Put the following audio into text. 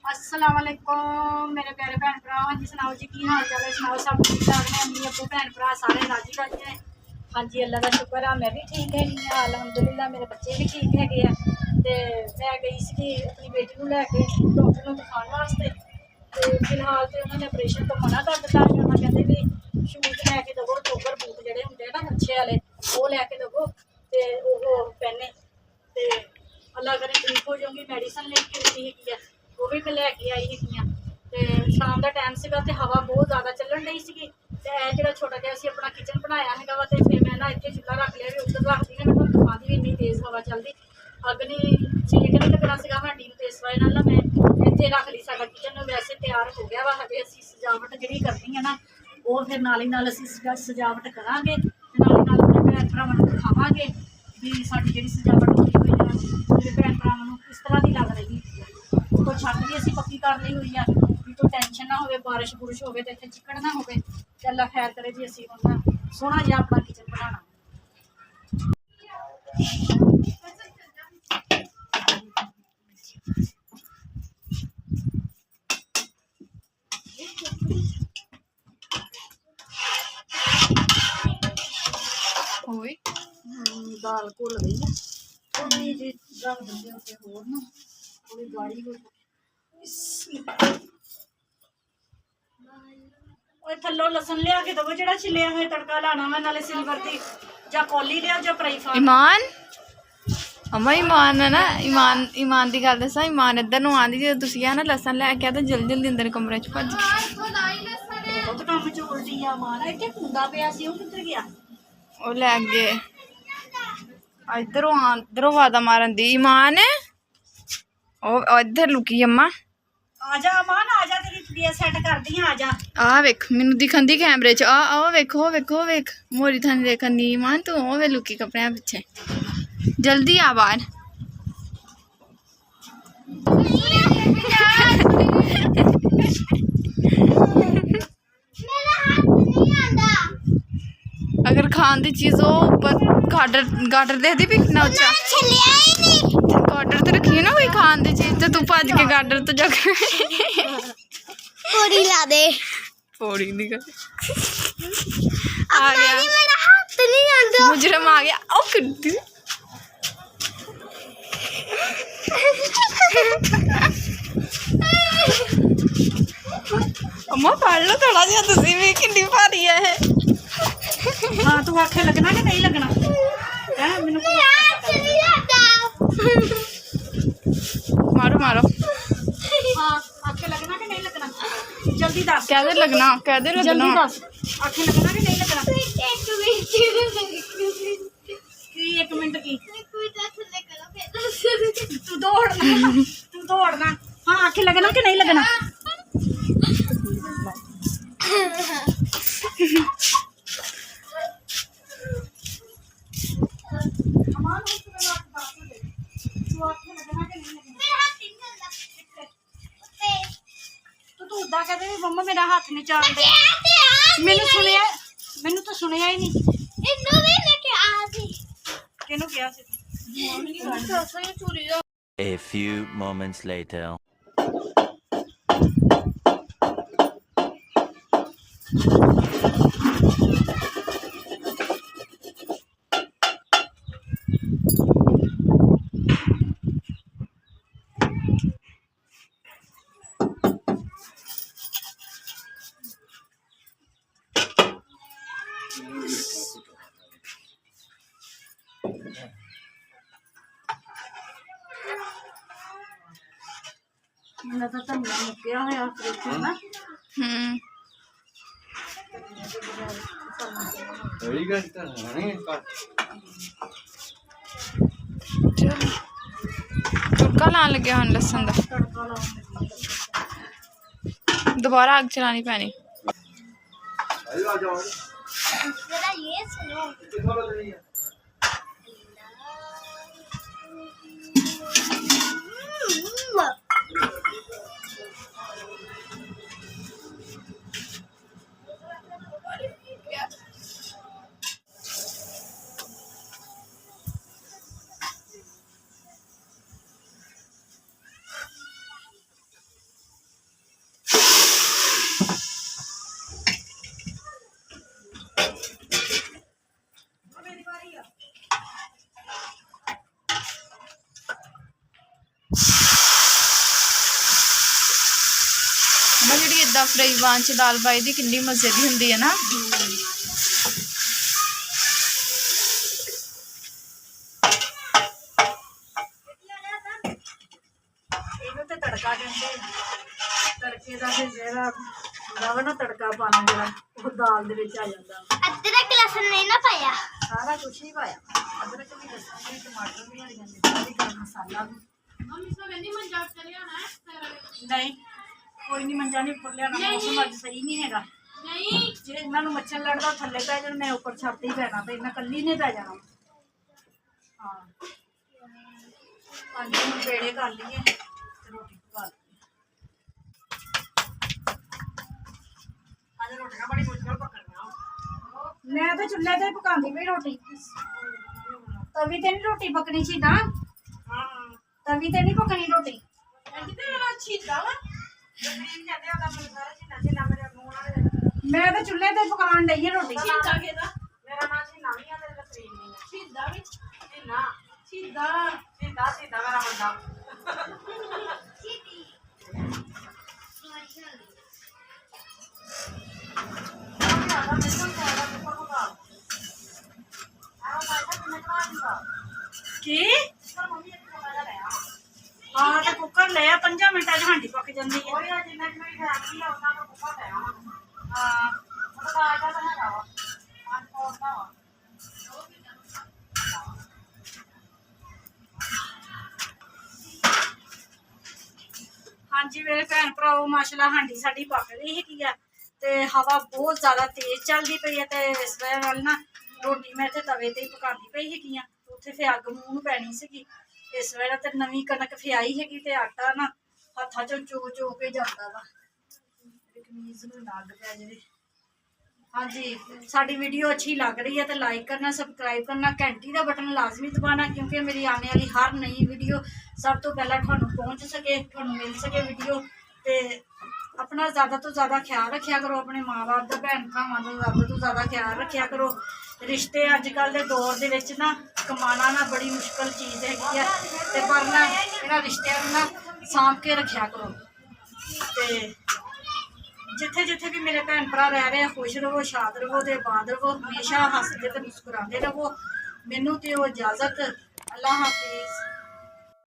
अस्सलाम वालेकुम मेरे प्यारे भैन भरा। हाँ जी सुनाओ जी की हाल चाल है, सुनाओ सब ठीक ठाक ने, अम्मी अब्बू भैन भरा सारे राजी राजी हैं। हाँ जी अल्लाह का शुक्र है, मैं भी ठीक है अलहमदुलिल्लाह, मेरे बच्चे भी ठीक है। मैं गई सी अपनी बेटी को लैके डॉक्टर को दिखाने वास्ते, तो फिलहाल तो उन्होंने ऑपरेशन तो मना कर दिता। कहते भी शूज लैके दवो, चोकर बूट जोड़े होंगे ना अच्छे वाले वो लैके दवो, तो वो पहने, तो अल्लाह करे ठीक हो जाऊँगी। मेडिसिन लेके दी है वो भी मैं लैके आई है। तो शाम का टाइम से हवा बहुत ज़्यादा चलन रही सी, जो छोटा जहा असी अपना किचन बनाया है, तो फिर मैं ना इतने चूल्हा रख लिया भी उधर रख दी, मैं दिखा दी इन्नी तेज़ हवा चलती, अग नहीं सेक नहीं लगना सीगा हांडी में, तो इस वजह नाल मैं इतने रख ली। साडा किचन वैसे तैयार हो गया वा, हजे असी सजावट जी करनी है ना, वो फिर नाल ही नाल असी सजावट करांगे, नाल अपने भैन भरावां नूं दिखावांगे भी साडी जिहड़ी सजावट होई हुई है मेरे भैन भरावां नूं किस तरह की लग रही है। तो छत भी असी पक्की कर ली हुई है भी कोई टेंशन ना हो, बारिश बुरिश हो तो इतने चिकड़ ना हो। अल्लाह खैर करे जी, असी हुण सोहना जिहा अपना किचन बनाना। दाल घुल गई है, थोड़ी जी रख देंगे उसे होर ना, थोड़ी गाढ़ी हो थल्लों लसन लिया के दवो जो छिलिया हुआ तड़का लाना मैं, नाले सिल्वर की या कौली लिया या फ्राई पैन। ईमान अम्मा ईमान है ना, ईमान ईमान की गल दसा, ईमान इधर नूं आंदी जो तुसीं आ ना लसन लैके आ तो जल्दी जल्दी अंदर कमरे च भज गई। बहुत काम च उल्टी आ मान, इत्थे कुंदा पिया सी, ओह किੱਧਰ गया? ਉਹ ਲੈ ਗਏ इधरों आवाज़ा मारन दी। ईमान ਉਹ ਇੱਧਰ ਲੁਕੀ ਅੰਮਾ। आजा मान आजा, तेरी प्रिया सेट कर दी, आजा। ਆ ਵੇਖ ਮੈਨੂੰ ਦਿਖਣ ਦੀ ਕੈਮਰੇ 'ਚ, ਆ ਵੇਖੋ ਵੇਖੋ ਵੇਖ ਮੋਰੀ ਥਾਂ ਦੇਖਣ ਦੀ। ਈਮਾਨ ਤੂੰ ਉਹ ਵੇ ਲੁਕੀ ਕੱਪੜਿਆਂ ਪਿੱਛੇ, ਜਲਦੀ ਆ ਬਾਹਰ। अगर खान की चीज हो ऊपर गाडर देखती भी कितना उच्चा गाडर तो रखी ना कोई खान की चीज, तो तू भज के गाडर तो जा पौड़ी ला दे, पौड़ी नहीं कर आ गया मेरा हाथ नहीं आंदा, मुजरम आ गया। ओ किड्डी अम्मा पढ़ लो थोड़ा जिहा, तुसीं भी किड्डी भारी है। हाँ तू आखे लगना कि नहीं लगना है, मैनूं मारो मारो। हाँ आखे लगना कि नहीं लगना, जल्दी दस। कहदे लगना, कहदे लगना, जल्दी दस, आखे लगना कि नहीं लगना। एक मिनट की तू दौड़ना, हाँ आखे लगना कि नहीं लगना। तू उदा कहते मम्मा मेरा हाथ नहीं चलते, मैनू सुनिया, मैनू तो सुनिया ही नहीं। किहनू कहा सी? A few moments later. मैंने तो धनिया मुक्या होया फ्रिज ना, तड़का लान लगे हम लसन का, दोबारा आग चलानी पैनी। जरा ये सुनो ਜਿਹੜੀ ਏਦਾਂ ਫਰਾਈ ਵਾਂ ਚ ਦਾਲ ਪਾਈ ਦੀ ਕਿੰਨੀ ਮਜ਼ੇ ਦੀ ਹੁੰਦੀ ਹੈ ਨਾ। ਇਹਨੂੰ ਤੇ ਤੜਕਾ ਕਹਿੰਦੇ, ਤੜਕੇ ਦਾ ਫਿਰ ਜਿਹੜਾ ਹੁੰਦਾ ਵਾ ਨਾ ਤੜਕਾ ਪਾਣਾ ਜਿਹੜਾ ਉਹ ਦਾਲ ਦੇ ਵਿੱਚ ਆ ਜਾਂਦਾ। अदरक लहसुन नहीं ना पाया। ਸਾਰਾ ਕੁਛ ਹੀ ਪਾਇਆ, ਅਦਰਕ ਵੀ, ਲਸਣ ਵੀ, ਟਮਾਟਰ ਵੀ, ਹਰੀਆਂ ਮਿਰਚਾਂ ਵੀ, ਗਰਮ ਮਸਾਲਾ ਵੀ। ਨਹੀਂ ਕੋਈ ਨਹੀਂ, ਮੰਜਾ ਨਹੀਂ ਉੱਪਰ ਲਿਆਣਾ, ਮੌਸਮ ਅੱਜ ਸਹੀ ਨਹੀਂ ਹੈਗਾ। ਨਹੀਂ ਜੇ ਇਹਨਾਂ ਨੂੰ ਮੱਛਰ ਲੜਦਾ ਥੱਲੇ ਪੈ ਜਾਣ, ਮੈਂ ਉੱਪਰ ਛੱਤ ਹੀ ਪੈਣਾ ਤੇ ਇਹਨਾਂ ਕੱਲੀ ਨੇ ਪੈ ਜਾਣਾ। ਹਾਂ ਪੰਜ ਨੂੰ ਪੇੜੇ ਕਰ ਲਈਏ ਤੇ ਰੋਟੀ ਪਕਾ ਲਈਏ। ਅੱਜ ਰੋਟੀਆਂ ਬੜੀ ਮੁਸ਼ਕਲ ਪਕੜਨਾ। ਮੈਂ ਤਾਂ ਚੁੱਲ੍ਹੇ ਤੇ ਪਕਾਉਂਦੀ ਪਈ ਰੋਟੀ, ਤਵੀ ਤੇ ਨਹੀਂ ਰੋਟੀ ਪਕਣੀ ਛੀਦਾ। ਤਵੀ ਤੇ ਨਹੀਂ ਪਕਣੀ ਰੋਟੀ। ਮੈਂ ਤਾਂ ਚੁੱਲ੍ਹੇ ਤੇ ਪਕਾਉਣ ਡਈ ਹਾਂ ਰੋਟੀ। ਮੇਰਾ ਨਾਂ ਛੀਨਾ ਵੀ ਆ ਤੇ ਲਸਰੀਨ ਨਹੀਂ ਆ। ਛੀਦਾ ਵੀ ਛੀਨਾ ਛੀਦਾ ਛੀਦਾ ਛੀਦਾ ਮੇਰਾ ਬੰਦਾ। ਕੀ ਹਾਂ ਤੇ ਕੁੱਕਰ ਲਿਆ 5 ਮਿੰਟਾਂ 'ਚ ਹਾਂਡੀ ਪੱਕ ਜਾਂਦੀ ਹੈ। ਹਾਂ ਹਾਂਜੀ ਮੇਰੇ ਭੈਣ ਭਰਾਵੋ, ਮਾਸ਼ਾਅੱਲਾ ਹਾਂਡੀ ਸਾਡੀ ਪੱਕ ਗਈ ਹੈਗੀ ਆ ਤੇ ਹਵਾ ਬਹੁਤ ਜ਼ਿਆਦਾ ਤੇਜ਼ ਚੱਲਦੀ ਪਈ ਹੈ ਤੇ ਇਸ ਵਜ੍ਹਾ ਨਾਲ ਨਾ ਰੋਟੀ ਮੈਂ ਤੇ ਤਵੇ ਤੇ ਹੀ ਪਕਾਉਂਦੀ ਪਈ ਹੈਗੀ ਆ। ਉੱਥੇ ਫਿਰ ਅੱਗ ਮੂੰਹ ਨੂੰ ਪੈਣੀ ਸੀਗੀ, ਇਸ ਵੇਲੇ ਤੇ ਨਵੀਂ ਕਣਕ ਫਿਆਈ ਹੈਗੀ ਤੇ ਆਟਾ ਨਾ ਹੱਥਾਂ ਚੋਂ ਚੋ ਕੇ ਜਾਂਦਾ ਵਾ। ਕਮੀਜ਼ ਨੂੰ ਲੱਗ ਪਿਆ ਜਿਹੜੇ। ਹਾਂਜੀ ਸਾਡੀ ਵੀਡੀਓ ਅੱਛੀ ਲੱਗ ਰਹੀ ਹੈ ਤੇ ਲਾਈਕ ਕਰਨਾ, ਸਬਸਕ੍ਰਾਈਬ ਕਰਨਾ, ਘੰਟੀ ਦਾ ਬਟਨ ਲਾਜ਼ਮੀ ਦਬਾਉਣਾ ਕਿਉਂਕਿ ਮੇਰੀ ਆਉਣ ਵਾਲੀ ਹਰ ਨਈ ਵੀਡੀਓ ਸਭ ਤੋਂ ਪਹਿਲਾਂ ਤੁਹਾਨੂੰ ਪਹੁੰਚ ਸਕੇ, ਤੁਹਾਨੂੰ ਮਿਲ ਸਕੇ ਵੀਡੀਓ। ਤੇ ਆਪਣਾ ਜ਼ਿਆਦਾ ਤੋਂ ਜ਼ਿਆਦਾ ਖਿਆਲ ਰੱਖਿਆ ਕਰੋ, ਆਪਣੇ ਮਾਂ-ਬਾਪ ਦਾ, ਭੈਣ ਭਰਾਵਾਂ ਦਾ ਜ਼ਿਆਦਾ ਤੋਂ ਜ਼ਿਆਦਾ ਖਿਆਲ ਰੱਖਿਆ ਕਰੋ। ਰਿਸ਼ਤੇ ਅੱਜ ਕੱਲ੍ਹ ਦੇ ਦੌਰ ਦੇ ਵਿੱਚ ਨਾ ਕਮਾਉਣਾ ਨਾ ਬੜੀ ਮੁਸ਼ਕਲ ਚੀਜ਼ ਹੈਗੀ ਆ ਤੇ ਪਰ ਨਾ ਇਹਨਾਂ ਰਿਸ਼ਤਿਆਂ ਨੂੰ ਨਾ ਸਾਂਭ ਕੇ ਰੱਖਿਆ ਕਰੋ। ਤੇ ਜਿੱਥੇ ਜਿੱਥੇ ਵੀ ਮੇਰੇ ਭੈਣ ਭਰਾ ਰਹਿ ਰਹੇ ਆ, ਖੁਸ਼ ਰਹੋ, ਸ਼ਾਦ ਰਹੋ ਤੇ ਆਬਾਦ ਰਹੋ, ਹਮੇਸ਼ਾ ਹੱਸਦੇ ਤੇ ਮੁਸਕਰਾਉਂਦੇ ਰਹੋ। ਮੈਨੂੰ ਤੇ ਉਹ ਇਜਾਜ਼ਤ। ਅੱਲਾ ਹਾਫਿਜ਼।